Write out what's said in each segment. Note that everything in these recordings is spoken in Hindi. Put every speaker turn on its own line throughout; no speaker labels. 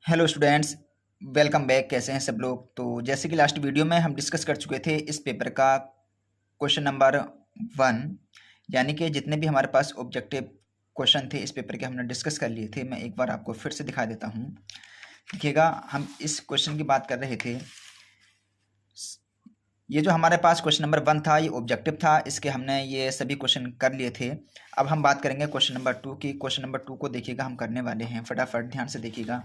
Hello students, welcome back. कैसे हैं सब लोग। तो जैसे कि लास्ट वीडियो में हम डिस्कस कर चुके थे इस पेपर का क्वेश्चन नंबर 1, यानी कि जितने भी हमारे पास ऑब्जेक्टिव क्वेश्चन थे इस पेपर के हमने डिस्कस कर लिए थे। मैं एक बार आपको फिर से दिखा देता हूँ। देखिएगा, हम इस क्वेश्चन की बात कर रहे थे। ये जो हमारे पास क्वेश्चन नंबर 1 था, ये ऑब्जेक्टिव था, इसके हमने ये सभी क्वेश्चन कर लिए थे। अब हम बात करेंगे क्वेश्चन नंबर 2 की। क्वेश्चन नंबर 2 को देखिएगा, हम करने वाले हैं। फटाफट ध्यान से देखिएगा।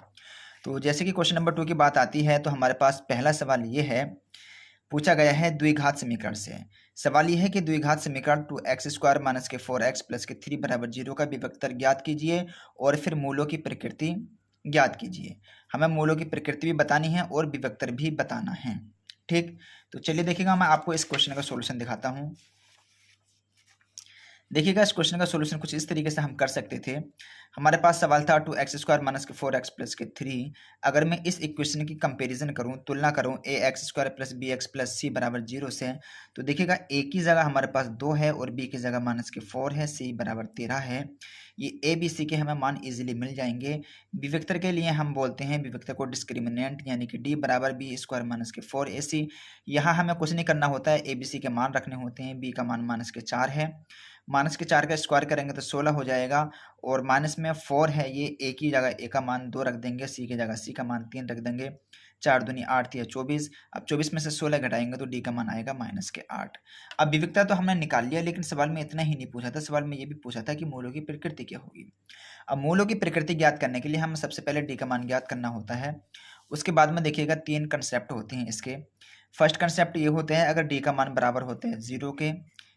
तो जैसे कि क्वेश्चन नंबर 2 की बात आती है, तो हमारे पास पहला सवाल ये है, पूछा गया है द्विघात समीकरण से। सवाल ये है कि द्विघात समीकरण 2x² माइनस के 4x प्लस के 3 बराबर 0 का विभक्तर ज्ञात कीजिए और फिर मूलों की प्रकृति ज्ञात कीजिए। हमें मूलों की प्रकृति भी बतानी है और विभक्तर भी बताना है। ठीक, तो चलिए देखिएगा, मैं आपको इस क्वेश्चन का सॉल्यूशन दिखाता हूँ। देखिएगा, इस क्वेश्चन का सॉल्यूशन कुछ इस तरीके से हम कर सकते थे। हमारे पास सवाल था 2x² माइनस के 4x प्लस के 3। अगर मैं इस इक्वेशन की कंपैरिजन करूं, तुलना करूं ax² plus bx plus c बराबर 0 से, तो देखिएगा a की जगह हमारे पास 2 है और b की जगह माइनस के 4 है, c बराबर 13 है। ये a b c के हमें मान इजीली मिल जाएंगे। विभक्तर के लिए हम बोलते हैं विभक्तर को डिस्क्रिमिनेंट, यानी कि d बराबर b² माइनस के 4ac। यहाँ हमें कुछ नहीं करना होता है, a b c के मान रखने होते हैं। b का मान माइनस के 4 है, माइनस के 4 का स्क्वायर करेंगे तो 16 हो जाएगा, और माइनस में 4 है, ये ए की जगह ए का मान 2 रख देंगे, सी की जगह सी का मान 3 रख देंगे। 4 दूनी 8 या 24। अब 24 में से 16 घटाएंगे तो डी का मान आएगा माइनस के 8। अब विविधता तो हमने निकाल लिया, लेकिन सवाल में इतना ही नहीं पूछा था। सवाल में ये भी पूछा था कि मूलों की प्रकृति क्या होगी। अब मूलों की प्रकृति ज्ञात करने के लिए हम सबसे पहले डी का मान ज्ञात करना होता है। उसके बाद में देखिएगा 3 कंसेप्ट होते हैं इसके। फर्स्ट कंसेप्ट ये होते हैं, अगर डी का मान बराबर होते हैं 0 के,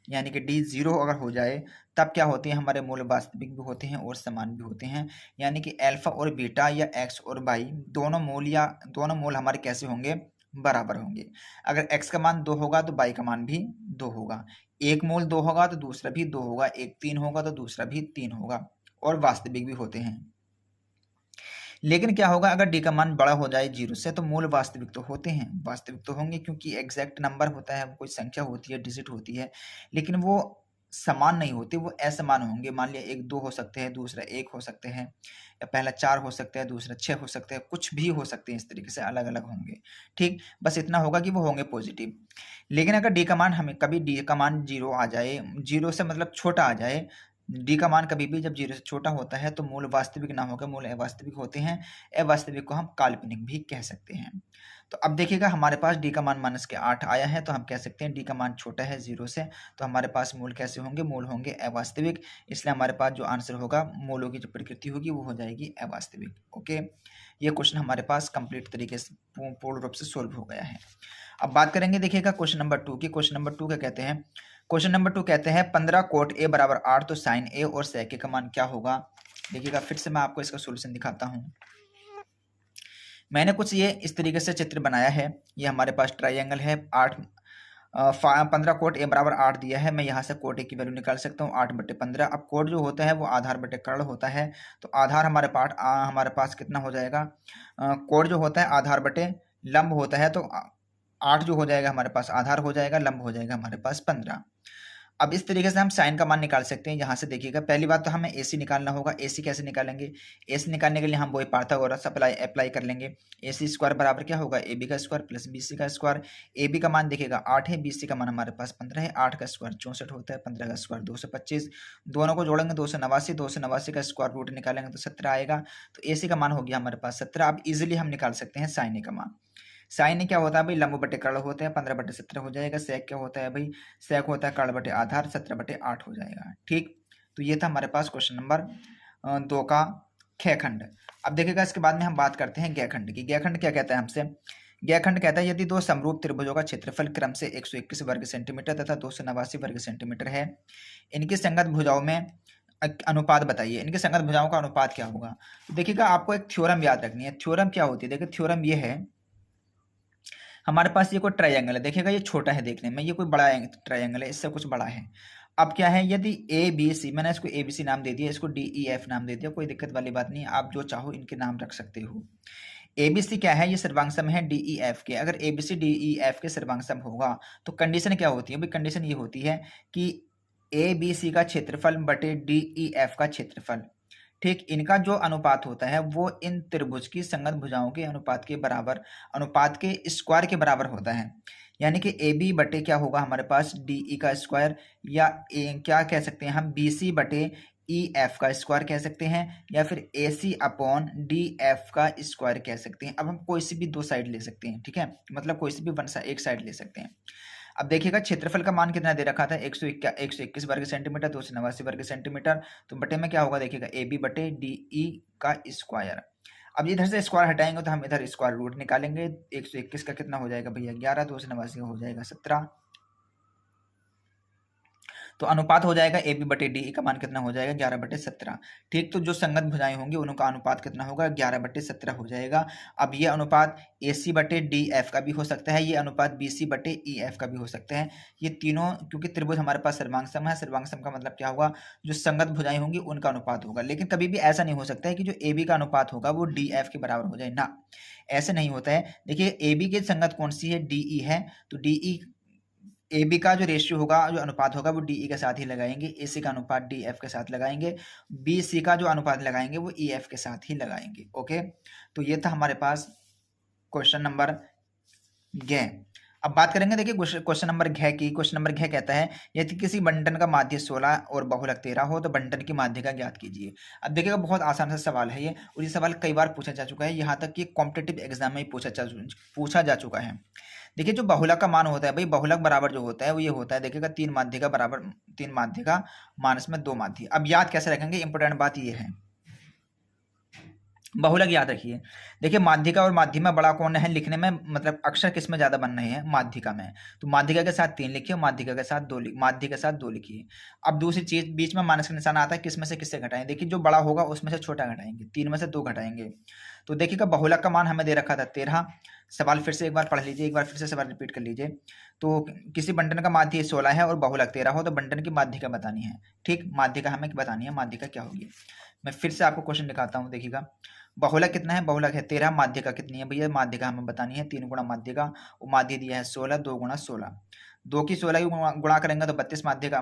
यानी कि डी 0 अगर हो जाए, तब क्या होते हैं, हमारे मूल वास्तविक भी होते हैं और समान भी होते हैं। यानी कि अल्फा और बीटा या एक्स और वाई दोनों मूल हमारे कैसे होंगे, बराबर होंगे। अगर एक्स का मान 2 होगा तो वाई का मान भी 2 होगा। एक मूल 2 होगा तो दूसरा भी 2 होगा, एक 3 होगा तो दूसरा भी 3 होगा, और वास्तविक भी होते हैं। लेकिन क्या होगा, अगर डी का मान बड़ा हो जाए 0 से, तो मूल वास्तविक तो होते हैं, वास्तविक तो होंगे, क्योंकि एग्जैक्ट नंबर होता है, कोई संख्या होती है, डिजिट होती है, लेकिन वो समान नहीं होते, वो असमान होंगे। मान लिया एक 2 हो सकते हैं, दूसरा 1 हो सकते हैं, या पहला 4 हो सकता है, दूसरा 6 हो सकते हैं, कुछ भी हो सकते हैं, इस तरीके से अलग अलग होंगे। ठीक, बस इतना होगा कि वो होंगे पॉजिटिव। लेकिन अगर डी का मान, हमें कभी डी का मान 0 आ जाए, 0 से मतलब छोटा आ जाए, डी का मान कभी भी जब 0 से छोटा होता है तो मूल वास्तविक ना होकर मूल अवास्तविक होते हैं। अवास्तविक को हम काल्पनिक भी कह सकते हैं। तो अब देखिएगा, हमारे पास डी का मान माइनस के 8 आया है, तो हम कह सकते हैं डी का मान छोटा है 0 से, तो हमारे पास मूल कैसे होंगे, मूल होंगे अवास्तविक। इसलिए हमारे पास जो आंसर होगा, मूलों की जो प्रकृति होगी वो हो जाएगी अवास्तविक। ओके, ये क्वेश्चन हमारे पास कंप्लीट तरीके से पूर्ण रूप से सोल्व हो गया है। अब बात करेंगे, देखिएगा क्वेश्चन नंबर 2 की। क्वेश्चन नंबर 2 क्या कहते हैं, क्वेश्चन नंबर 2 कहते हैं 15 कोट ए बराबर 8, तो साइन ए और सेक ए का मान क्या होगा। देखिएगा, फिर से मैं आपको इसका सोल्यूशन दिखाता हूँ। मैंने कुछ ये इस तरीके से चित्र बनाया है। ये हमारे पास ट्राइंगल है, 15 कोट ए बराबर 8 दिया है। मैं यहाँ से कोट ए की वैल्यू निकाल सकता हूँ 8/15। अब कोट जो होता है वो आधार बटे कर्ण होता है, तो आधार हमारे पास कितना हो जाएगा, कोट जो होता है आधार बटे लंब होता है, तो 8 जो हो जाएगा हमारे पास आधार हो जाएगा, लंब हो जाएगा हमारे पास 15। अब इस तरीके से हम साइन का मान निकाल सकते हैं। यहाँ से देखिएगा, पहली बात तो हमें AC निकालना होगा। AC कैसे निकालेंगे, AC निकालने के लिए हम वही पाइथागोरस अप्लाई कर लेंगे। AC² बराबर क्या होगा, AB का स्क्वायर प्लस BC का स्क्वायर। AB का मान देखिएगा 8 है, BC का मान हमारे पास 15 है। 8 का स्क्वायर 64 होता है, 15 का स्क्वायर 225। दोनों को जोड़ेंगे 289, 289 का स्क्वायर रूट निकालेंगे तो 17 आएगा। तो AC का मान हो गया हमारे पास 17। अब इजिली हम निकाल सकते हैं साइन A का मान। साइन क्या होता है भाई, लंब बटे कर्ण होते हैं, 15/17 हो जाएगा। सेक क्या होता है भाई, सेक होता है कर्ण बटे आधार, 17/8 हो जाएगा। ठीक, तो ये था हमारे पास क्वेश्चन नंबर 2 का ख खंड। अब देखिएगा, इसके बाद में हम बात करते हैं ग खंड की। ग खंड क्या कहता है हमसे, ग खंड कहता है यदि दो समरूप त्रिभुजों का क्षेत्रफल क्रम से 121 वर्ग सेंटीमीटर तथा 289 वर्ग सेंटीमीटर है, इनकी संगत भुजाओं में अनुपात बताइए। इनकी संगत भुजाओं का अनुपात क्या होगा। तो देखिएगा, आपको एक थ्योरम याद रखनी है। थ्योरम क्या होती है, देखिए थ्योरम ये है, हमारे पास ये कोई ट्रायंगल है। देखिएगा, ये छोटा है देखने में, ये कोई बड़ा ट्रायंगल है, इससे कुछ बड़ा है। अब क्या है, यदि ए बी सी, मैंने इसको ABC नाम दे दिया, इसको DEF नाम दे दिया, कोई दिक्कत वाली बात नहीं, आप जो चाहो इनके नाम रख सकते हो। ABC क्या है, ये सर्वांग है DEF के। अगर ABC DEF के सर्वांग होगा तो कंडीशन क्या होती है भाई, कंडीशन ये होती है कि ABC का क्षेत्रफल बटे DEF का क्षेत्रफल। ठीक, इनका जो अनुपात होता है वो इन त्रिभुज की संगत भुजाओं के अनुपात के बराबर, अनुपात के स्क्वायर के बराबर होता है। यानी कि ए बी बटे क्या होगा हमारे पास डी ई का स्क्वायर, या क्या कह सकते हैं हम बी सी बटे ई एफ का स्क्वायर कह सकते हैं, या फिर ए सी अपॉन डी एफ का स्क्वायर कह सकते हैं। अब हम कोई सी भी दो साइड ले सकते हैं, ठीक है, मतलब कोई सी भी एक साइड ले सकते हैं। अब देखिएगा क्षेत्रफल का मान कितना दे रखा था, 121 वर्ग सेंटीमीटर, 289 वर्ग सेंटीमीटर। तो बटे में क्या होगा देखिएगा ए बी बटे डी ई का स्क्वायर। अब इधर से स्क्वायर हटाएंगे तो हम इधर स्क्वायर रूट निकालेंगे। 121 का कितना हो जाएगा भैया 11, 289 का हो जाएगा 17। तो अनुपात हो जाएगा ए बी बटे डी ई का मान कितना हो जाएगा 11/17। ठीक, तो जो संगत भुजाएं होंगी उनका अनुपात कितना होगा 11/17 हो जाएगा। अब ये अनुपात ए सी बटे डी एफ का भी हो सकता है, ये अनुपात बी सी बटे ई एफ का भी हो सकता है। ये तीनों क्योंकि त्रिभुज हमारे पास सर्वांगसम है, सर्वांगसम का मतलब क्या होगा, जो संगत भुजाएं होंगी उनका अनुपात होगा। लेकिन कभी भी ऐसा नहीं हो सकता है कि जो ए बी का अनुपात होगा वो डी एफ के बराबर हो जाए, ना, ऐसे नहीं होता है। देखिए ए बी की संगत कौन सी है, डी ई है, तो डी ई ए बी का जो रेशियो होगा, जो अनुपात होगा वो डी ई के साथ ही लगाएंगे, ए सी का अनुपात डी एफ के साथ लगाएंगे, बी सी का जो अनुपात लगाएंगे वो ई एफ के साथ ही लगाएंगे। ओके, तो ये था हमारे पास क्वेश्चन नंबर घ। अब बात करेंगे, देखिए क्वेश्चन नंबर घ की। क्वेश्चन नंबर घ कहता है यदि किसी बंटन का माध्य 16 और बहुलक 13 हो तो बंटन की माध्य का ज्ञात कीजिए। अब देखिएगा बहुत आसान सा सवाल है ये, और ये सवाल कई बार पूछा जा चुका है, यहाँ तक कि कॉम्पिटिटिव एग्जाम में पूछा जा चुका है। देखिए जो बहुलक का मान होता है भाई, बहुलक बराबर जो होता है वो ये होता है, देखिएगा 3 माध्य का बराबर 3 माध्य का माइनस में 2 माध्य। अब याद कैसे रखेंगे, इंपॉर्टेंट बात ये है, बहुलक याद रखिए। देखिए माध्यिका और माध्यिमा बड़ा कौन है लिखने में, मतलब अक्षर किस में ज्यादा बन रहे हैं, माध्यिका में। तो माध्यिका के साथ 3 लिखिए, माध्यिका के साथ 2 माध्य के साथ 2 लिखिए। अब दूसरी चीज, बीच में माइनस का निशान आता है, किस में से किससे घटाएं, देखिए जो बड़ा होगा उसमें से छोटा घटाएंगे, 3 में से 2 घटाएंगे। तो देखिएगा बहुलक का मान हमें दे रखा था 13। सवाल फिर से एक बार पढ़ लीजिए, एक बार फिर से सवाल रिपीट कर लीजिए। तो किसी बंटन का माध्य 16 है और बहुलक 13 हो तो बंटन की माध्यिका बतानी है। ठीक, माध्यिका हमें बतानी है, माध्यिका क्या होगी। मैं फिर से आपको क्वेश्चन दिखाता हूँ, देखिएगा बहुलक कितना है, बहुलक है 13, माध्यिका कितनी है भैया, माध्यिका हमें बतानी है 3 गुणा माध्यिका, वो माध्य दिया है 16, 2 गुणा 16, 2 की 16 की गुणा करेंगे तो 32 माध्यिका,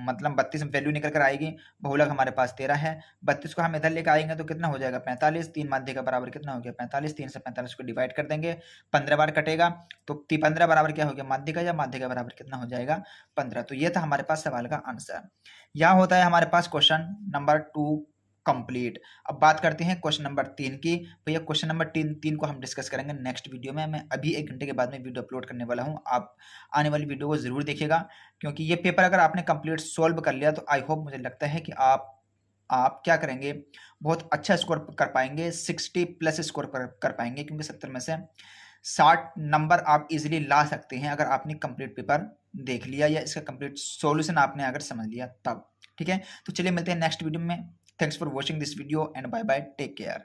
मतलब 32 वैल्यू निकल कर आएगी। बहुलक हमारे पास 13 है, 32 को हम इधर लेकर आएंगे तो कितना हो जाएगा 45, 3 माध्यिका बराबर कितना हो गया 45, 3 से 45 को डिवाइड कर देंगे, 15 बार कटेगा तो 15 बराबर क्या हो गया माध्यिका, या माध्यिका बराबर कितना हो जाएगा 15। तो ये था हमारे पास सवाल का आंसर। यहाँ होता है हमारे पास क्वेश्चन नंबर 2 कंप्लीट। अब बात करते हैं क्वेश्चन नंबर 3 की। भैया क्वेश्चन नंबर 3 को हम डिस्कस करेंगे नेक्स्ट वीडियो में। मैं अभी 1 घंटे के बाद में वीडियो अपलोड करने वाला हूं, आप आने वाली वीडियो को जरूर देखिएगा, क्योंकि ये पेपर अगर आपने कंप्लीट सोल्व कर लिया तो आई होप, मुझे लगता है कि आप क्या करेंगे, बहुत अच्छा स्कोर कर पाएंगे, 60+ स्कोर कर पाएंगे, क्योंकि 70 में से 60 नंबर आप इजीली ला सकते हैं अगर आपने कंप्लीट पेपर देख लिया या इसका कंप्लीट सॉल्यूशन आपने अगर समझ लिया तब। ठीक है, तो चलिए मिलते हैं नेक्स्ट वीडियो में। Thanks for watching this video and bye bye, take care.